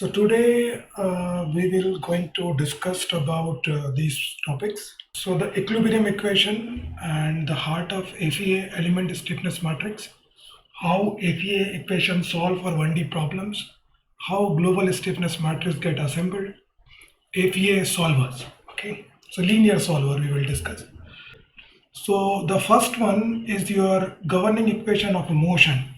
So today we will going to discuss about these topics. So the equilibrium equation and the heart of FEA element stiffness matrix, how FEA equations solve for 1D problems, how global stiffness matrix get assembled, FEA solvers. Okay, so linear solver we will discuss. So the first one is your governing equation of motion,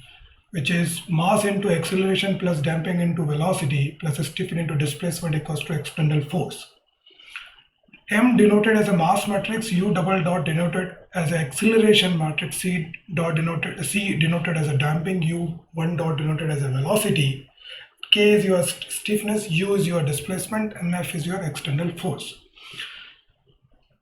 which is mass into acceleration plus damping into velocity plus stiffness into displacement equals to external force. M denoted as a mass matrix, U double dot denoted as an acceleration matrix, C denoted as a damping, U one dot denoted as a velocity, K is your stiffness, U is your displacement, and F is your external force.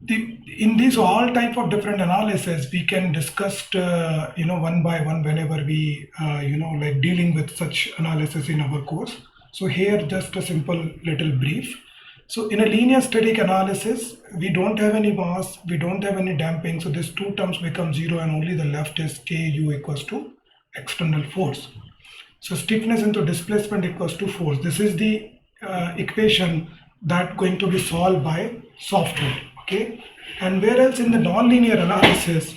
In these all type of different analysis, we can discuss one by one whenever we like dealing with such analysis in our course. So here just a simple little brief. So in a linear static analysis, we don't have any mass, we don't have any damping, so these two terms become zero and only the left is Ku equals to external force. So stiffness into displacement equals to force. This is the equation that going to be solved by software. Okay, and whereas in the nonlinear analysis,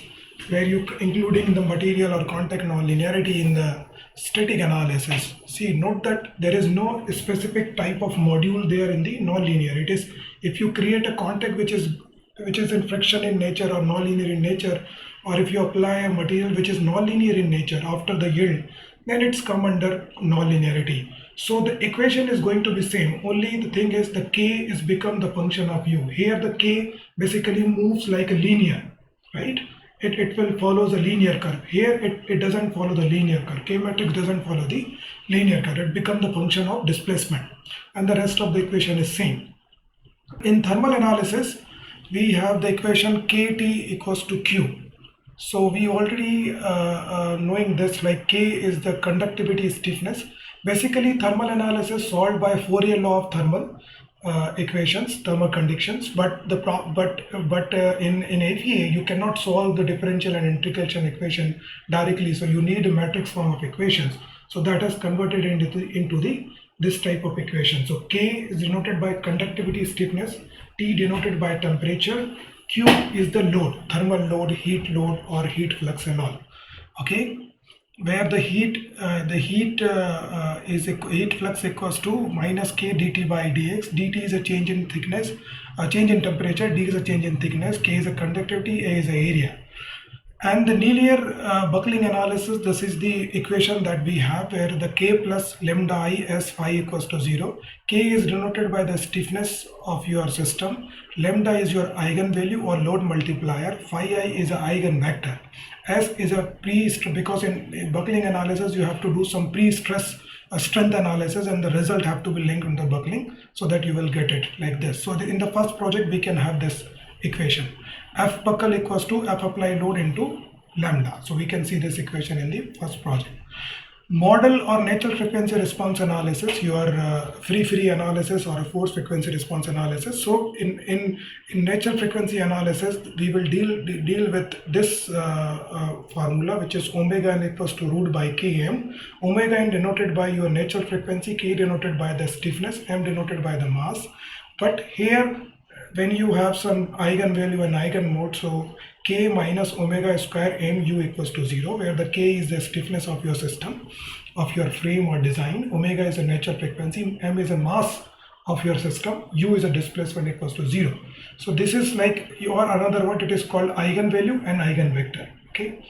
where you including the material or contact nonlinearity in the static analysis, see, note that there is no specific type of module there in the nonlinear. It is if you create a contact which is in friction in nature or nonlinear in nature, or if you apply a material which is nonlinear in nature after the yield, then it's come under nonlinearity. So the equation is going to be same, only the thing is the K is become the function of U. Here the K basically moves like a linear, right? It will follow the linear curve. Here it doesn't follow the linear curve. K matrix doesn't follow the linear curve. It becomes the function of displacement, and the rest of the equation is same. In thermal analysis, we have the equation KT equals to Q. So we already knowing this, like K is the conductivity stiffness. Basically, thermal analysis solved by Fourier law of thermal equations, thermal conditions. But in FEA you cannot solve the differential and integration equation directly. So you need a matrix form of equations. So that is converted into this type of equation. So K is denoted by conductivity stiffness, T denoted by temperature, Q is the load, thermal load, heat load, or heat flux and all. Okay, where the heat flux equals to minus K dt by dx. Dt is a change in thickness, a change in temperature, d is a change in thickness, K is a conductivity, A is a area. And the linear buckling analysis, this is the equation that we have where the K plus lambda I S phi equals to 0. K is denoted by the stiffness of your system. Lambda is your eigenvalue or load multiplier. Phi I is an eigenvector. S is a because in buckling analysis you have to do some pre-stress strength analysis, and the result have to be linked in the buckling so that you will get it like this. So in the first project we can have this equation. F buckle equals to F applied load into lambda. So we can see this equation in the first project. Model or natural frequency response analysis, your free analysis or a force frequency response analysis. So in natural frequency analysis, we will deal with this formula, which is omega n equals to root by Km. Omega n denoted by your natural frequency, K denoted by the stiffness, M denoted by the mass. But here, when you have some eigenvalue and eigenmode, so K minus omega square mu equals to 0, where the K is the stiffness of your system, of your frame or design, omega is a natural frequency, m is a mass of your system, u is a displacement equals to 0. So this is like your another word, it is called eigenvalue and eigenvector. Okay,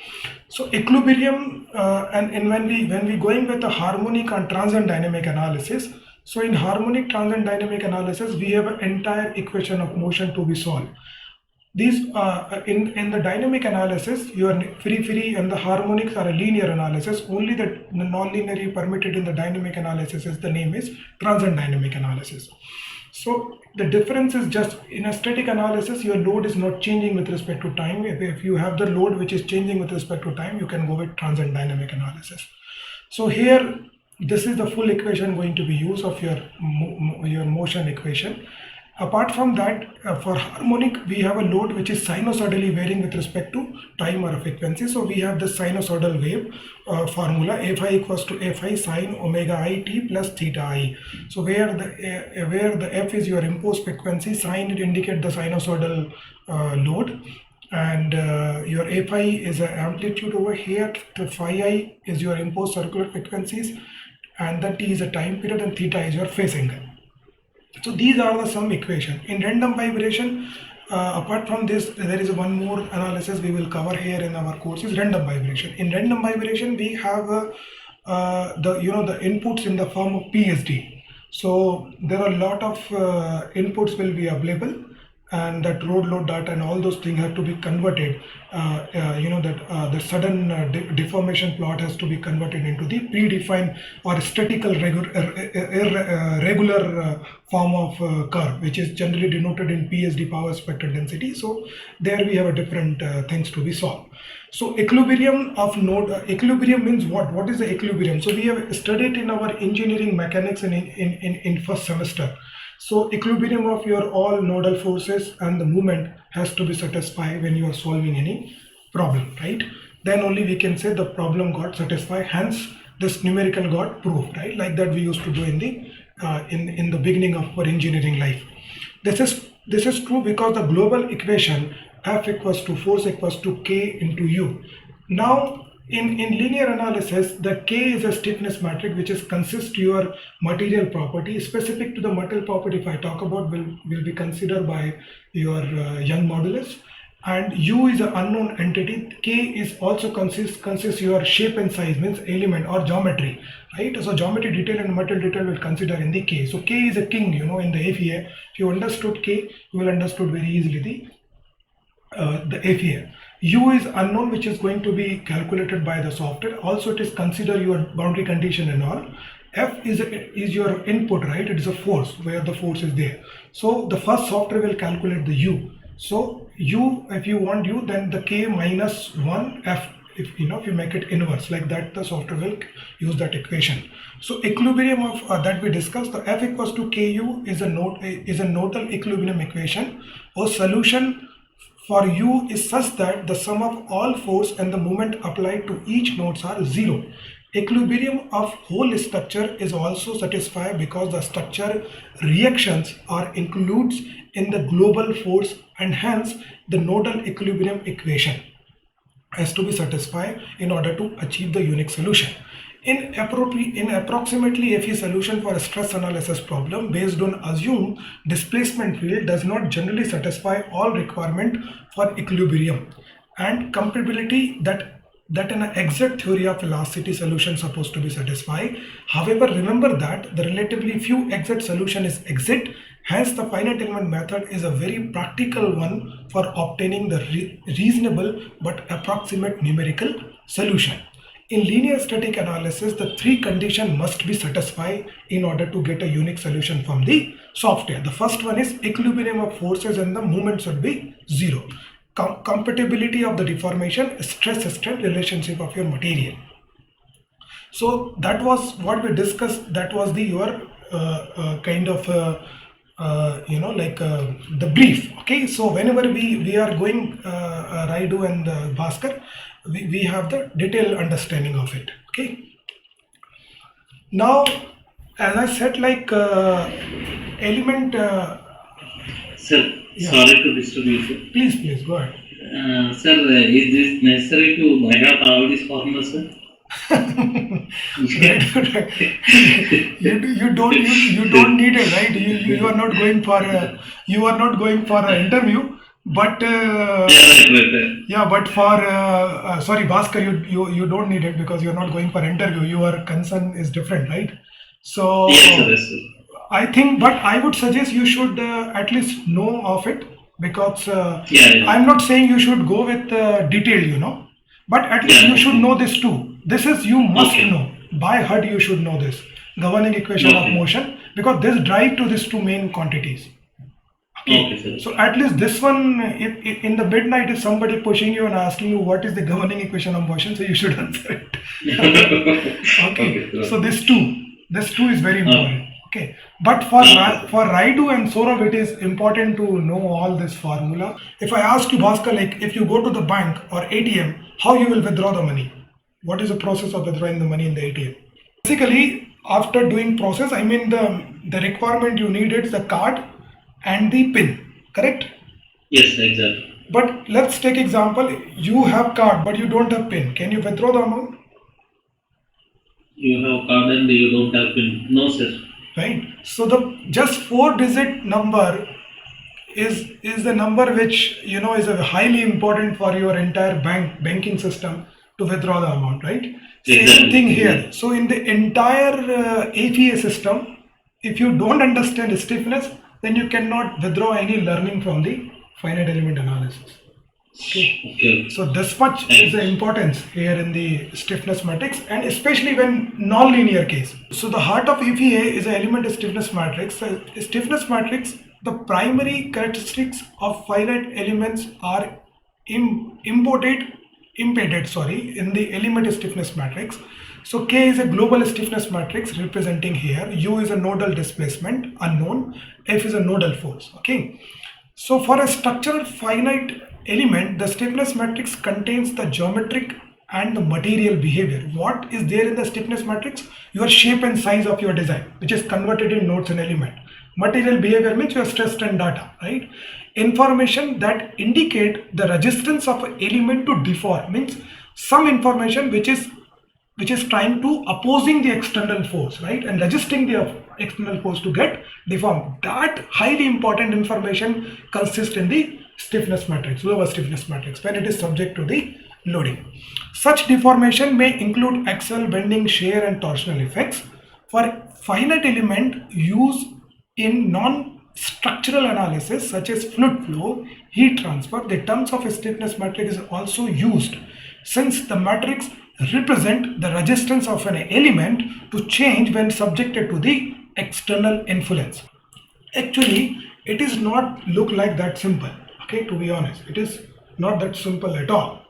so equilibrium and when we going with the harmonic and transient dynamic analysis. So in harmonic transient dynamic analysis, we have an entire equation of motion to be solved. These in the dynamic analysis, your free and the harmonics are a linear analysis. Only the non-linearly permitted in the dynamic analysis is the name is transient dynamic analysis. So the difference is just in a static analysis, your load is not changing with respect to time. If you have the load which is changing with respect to time, you can go with transient dynamic analysis. So here, this is the full equation going to be used of your motion equation. Apart from that, for harmonic, we have a load which is sinusoidally varying with respect to time or frequency. So we have the sinusoidal wave formula Fi equals to Fi sine omega I t plus theta I. So where the F is your imposed frequency, sine it indicate the sinusoidal load, and your Fi is an amplitude over here. The phi I is your imposed circular frequencies, and the t is a time period, and theta is your phase angle. So these are the some equation. In random vibration, apart from this, there is one more analysis we will cover here in our course is random vibration. In random vibration, we have the inputs in the form of PSD. So there are a lot of inputs will be available, and that road load data and all those things have to be converted. The sudden deformation plot has to be converted into the predefined or statical regular form of curve, which is generally denoted in PSD, power spectral density. So there we have a different things to be solved. So equilibrium of node, equilibrium means what? What is the equilibrium? So we have studied in our engineering mechanics in first semester. So equilibrium of your all nodal forces and the movement has to be satisfied when you are solving any problem, right? Then only we can say the problem got satisfied. Hence, this numerical got proved, right? Like that we used to do in the beginning of our engineering life. This is true because the global equation F equals to force equals to K into U. Now, in linear analysis, the K is a stiffness metric which is consists your material property. Specific to the material property, if I talk about, will be considered by your Young modulus. And U is an unknown entity. K is also consists your shape and size, means element or geometry, right? So geometry detail and material detail will consider in the K. So K is a king, in the FEA. If you understood K, you will understood very easily the FEA. U is unknown, which is going to be calculated by the software. Also, it is consider your boundary condition and all. F is your input, right? It is a force, where the force is there. So the first software will calculate the U. So U, if you want U, then the K minus 1 F, if you make it inverse like that, the software will use that equation. So equilibrium of that we discussed, the F equals to KU is a nodal equilibrium equation. Or solution for U is such that the sum of all force and the moment applied to each nodes are 0. Equilibrium of whole structure is also satisfied because the structure reactions are includes in the global force, and hence the nodal equilibrium equation has to be satisfied in order to achieve the unique solution. In approximately FE solution for a stress analysis problem based on assumed displacement field does not generally satisfy all requirement for equilibrium and compatibility that an exact theory of velocity solution supposed to be satisfied. However, remember that the relatively few exact solution is exact. Hence, the finite element method is a very practical one for obtaining the reasonable but approximate numerical solution. In linear static analysis, the three conditions must be satisfied in order to get a unique solution from the software. The first one is equilibrium of forces and the movement should be 0. Compatibility of the deformation, stress-strain relationship of your material. So that was what we discussed. That was your kind of the brief. Okay, so whenever we are going Raidu and Bhaskar, we have the detailed understanding of it. Okay. Now, as I said, element. Sir, yeah. Sorry to disturb you, sir. Please go ahead. Sir, is this necessary to buy out all these formulas, sir? you don't need it, right? You are not going for an interview. But but for sorry, Bhaskar, you don't need it because you're not going for interview. Your concern is different, right? So yes, sir. I think, but I would suggest you should at least know of it because I'm not saying you should go with detail, but at least you should know this too. This is you must know by heart. You should know this governing equation of motion because this drive to these two main quantities. Okay, so at least this one, in the midnight, if somebody pushing you and asking you what is the governing equation of motion, so you should answer it. Okay, so this two is very important. Okay, but for Raidu and Saurabh, it is important to know all this formula. If I ask you, Bhaskar, like if you go to the bank or ATM, how you will withdraw the money? What is the process of withdrawing the money in the ATM? Basically, after doing process, I mean the requirement you need is the card and the PIN, correct? Yes, exactly. But let's take example, you have card but you don't have PIN. Can you withdraw the amount? You have card and you don't have PIN. No, sir. Right? So the just 4-digit number is the number which is a highly important for your entire banking system to withdraw the amount, right? Same Exactly. thing here. So in the entire FEA system, if you don't understand stiffness, then you cannot withdraw any learning from the finite element analysis. Okay. So this much is the importance here in the stiffness matrix, and especially when non-linear case. So the heart of FEA is an element stiffness matrix. So stiffness matrix, the primary characteristics of finite elements are embedded in the element stiffness matrix. So K is a global stiffness matrix representing here. U is a nodal displacement unknown. F is a nodal force. Okay. So for a structural finite element, the stiffness matrix contains the geometric and the material behavior. What is there in the stiffness matrix? Your shape and size of your design, which is converted in nodes and element. Material behavior means your stress strain data, right? Information that indicate the resistance of an element to deform, means some information which is trying to opposing the external force, right, and resisting the external force to get deformed. That highly important information consists in the stiffness matrix, lower stiffness matrix, when it is subject to the loading. Such deformation may include axial bending, shear and torsional effects. For finite element used in non-structural analysis such as fluid flow, heat transfer, the terms of a stiffness matrix is also used, since the matrix represent the resistance of an element to change when subjected to the external influence. Actually, it is not look like that simple. Okay, to be honest, it is not that simple at all.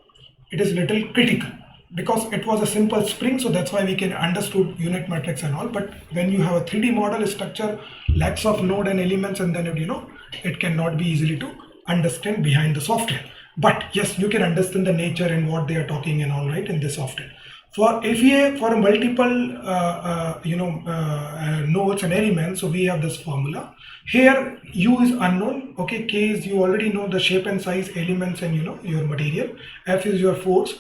It is little critical because it was a simple spring, so that's why we can understood unit matrix and all. But when you have a 3D model structure, lacks of node and elements, and then it cannot be easily to understand behind the software. But yes, you can understand the nature and what they are talking and all, right, in this software. For FEA, for multiple nodes and elements, so we have this formula. Here U is unknown. Okay, K is, you already know the shape and size elements and your material. F is your force.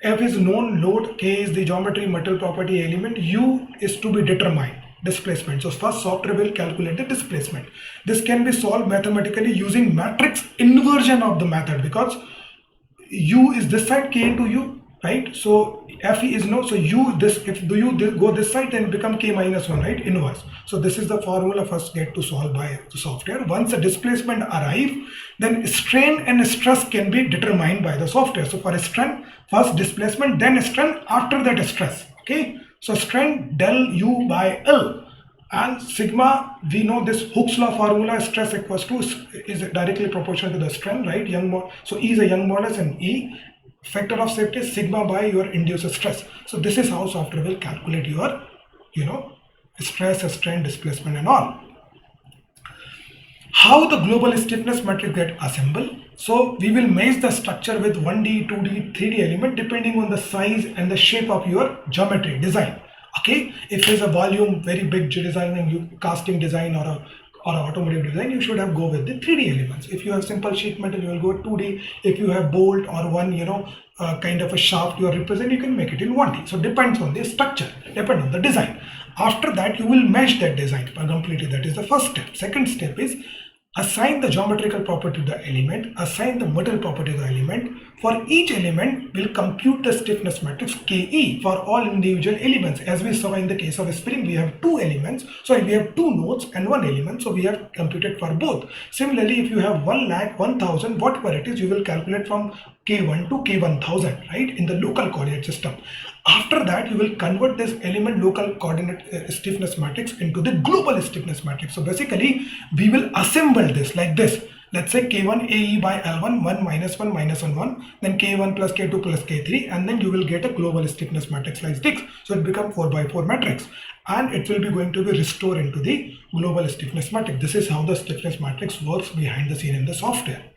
F is known load. K is the geometry metal property element. U is to be determined. Displacement. So first software will calculate the displacement. This can be solved mathematically using matrix inversion of the method, because U is this side, K into U, right? So FE is no, so U this, if U go this side, then become K minus 1, right? Inverse. So this is the formula first get to solve by the software. Once the displacement arrive, then strain and stress can be determined by the software. So for a strain, first displacement, then strain, after that stress. Okay. So strain del U by L, and sigma, we know this Hooke's law formula, stress equals to is directly proportional to the strain, right? So E is a Young modulus, and E factor of safety is sigma by your induced stress. So this is how software will calculate your stress, strain, displacement and all. How the global stiffness matrix get assembled? So we will measure the structure with 1D, 2D, 3D element depending on the size and the shape of your geometry design. Okay, if there's a volume very big design and you casting design or automotive design, you should have go with the 3D elements. If you have simple sheet metal, you will go 2D. If you have bolt or one kind of a shaft you are represent, you can make it in 1D. So depends on the structure, depend on the design. After that, you will mesh that design completely. That is the first step. Second step is assign the geometrical property to the element, assign the metal property to the element. For each element, we'll compute the stiffness matrix Ke for all individual elements. As we saw in the case of a spring, we have two elements. So we have two nodes and one element. So we have computed for both. Similarly, if you have 1,00,000, whatever it is, you will calculate from K1 to K1000, right, in the local coordinate system. After that, you will convert this element local coordinate stiffness matrix into the global stiffness matrix. So basically, we will assemble this like this. let's say K1 AE by L1, 1 minus 1 minus 1 1, then K1 plus K2 plus K3, and then you will get a global stiffness matrix like this. So it becomes 4 by 4 matrix, and it will be going to be restored into the global stiffness matrix. This is how the stiffness matrix works behind the scene in the software.